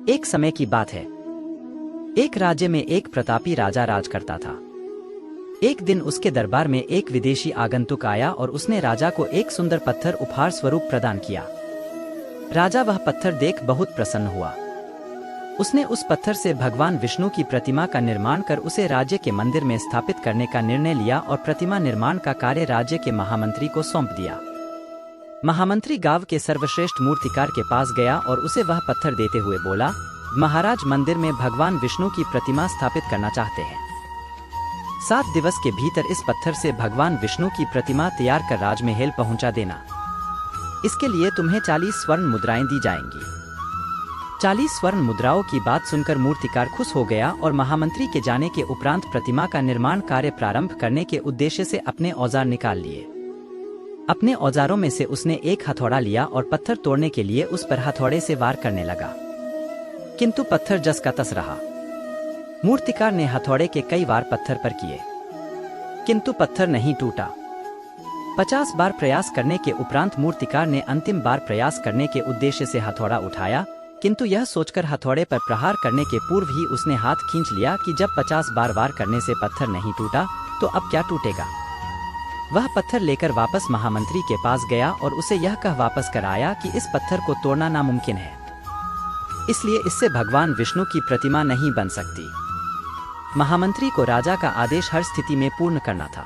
एक समय की बात है। एक राज्य में एक प्रतापी राजा राज करता था। एक दिन उसके दरबार में एक विदेशी आगंतुक आया और उसने राजा को एक सुंदर पत्थर उपहार स्वरूप प्रदान किया। राजा वह पत्थर देख बहुत प्रसन्न हुआ। उसने उस पत्थर से भगवान विष्णु की प्रतिमा का निर्माण कर उसे राज्य के मंदिर में स्थापित करने का निर्णय लिया और प्रतिमा निर्माण का कार्य राज्य के महामंत्री को सौंप दिया। महामंत्री गांव के सर्वश्रेष्ठ मूर्तिकार के पास गया और उसे वह पत्थर देते हुए बोला, महाराज, मंदिर में भगवान विष्णु की प्रतिमा स्थापित करना चाहते हैं। 7 दिवस के भीतर इस पत्थर से भगवान विष्णु की प्रतिमा तैयार कर राजमहल पहुंचा देना। इसके लिए तुम्हें 40 स्वर्ण मुद्राएं दी जाएंगी। 40 स्वर्ण मुद्राओं की बात सुनकर मूर्तिकार खुश हो गया और महामंत्री के जाने के उपरांत प्रतिमा का निर्माण कार्य प्रारंभ करने के उद्देश्य से अपने औजार निकाल लिए। अपने औजारों में से उसने एक हथौड़ा लिया और पत्थर तोड़ने के लिए उस पर हथौड़े से वार करने लगा, किंतु पत्थर जस का तस रहा। मूर्तिकार ने हथौड़े के कई वार पत्थर पर किए, किंतु पत्थर नहीं टूटा। 50 बार प्रयास करने के उपरांत मूर्तिकार ने अंतिम बार प्रयास करने के उद्देश्य से हथौड़ा उठाया, किंतु यह सोचकर हथौड़े पर प्रहार करने के पूर्व ही उसने हाथ खींच लिया कि जब 50 बार वार करने से पत्थर नहीं टूटा तो अब क्या टूटेगा। वह पत्थर लेकर वापस महामंत्री के पास गया और उसे यह कह वापस कर आया कि इस पत्थर को तोड़ना नामुमकिन है, इसलिए इससे भगवान विष्णु की प्रतिमा नहीं बन सकती। महामंत्री को राजा का आदेश हर स्थिति में पूर्ण करना था,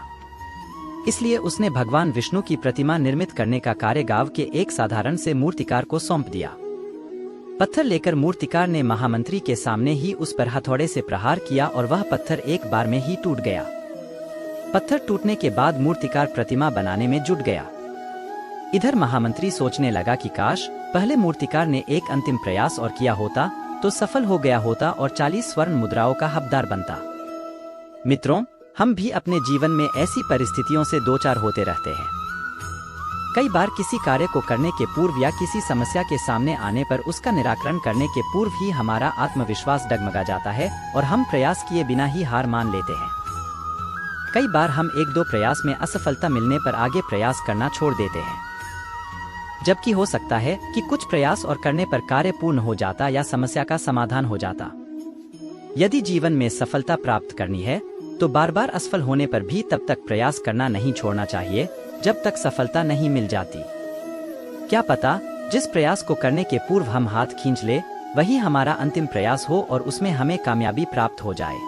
इसलिए उसने भगवान विष्णु की प्रतिमा निर्मित करने का कार्य गांव के एक साधारण से मूर्तिकार को सौंप दिया। पत्थर लेकर मूर्तिकार ने महामंत्री के सामने ही उस पर हथौड़े से प्रहार किया और वह पत्थर एक बार में ही टूट गया। पत्थर टूटने के बाद मूर्तिकार प्रतिमा बनाने में जुट गया। इधर महामंत्री सोचने लगा कि काश पहले मूर्तिकार ने एक अंतिम प्रयास और किया होता तो सफल हो गया होता और 40 स्वर्ण मुद्राओं का हकदार बनता। मित्रों, हम भी अपने जीवन में ऐसी परिस्थितियों से दो चार होते रहते हैं। कई बार किसी कार्य को करने के पूर्व या किसी समस्या के सामने आने पर उसका निराकरण करने के पूर्व ही हमारा आत्मविश्वास डगमगा जाता है और हम प्रयास किए बिना ही हार मान लेते हैं। कई बार हम 1-2 प्रयास में असफलता मिलने पर आगे प्रयास करना छोड़ देते हैं, जबकि हो सकता है कि कुछ प्रयास और करने पर कार्य पूर्ण हो जाता या समस्या का समाधान हो जाता। यदि जीवन में सफलता प्राप्त करनी है तो बार बार असफल होने पर भी तब तक प्रयास करना नहीं छोड़ना चाहिए जब तक सफलता नहीं मिल जाती। क्या पता जिस प्रयास को करने के पूर्व हम हाथ खींच ले वही हमारा अंतिम प्रयास हो और उसमें हमें कामयाबी प्राप्त हो जाए।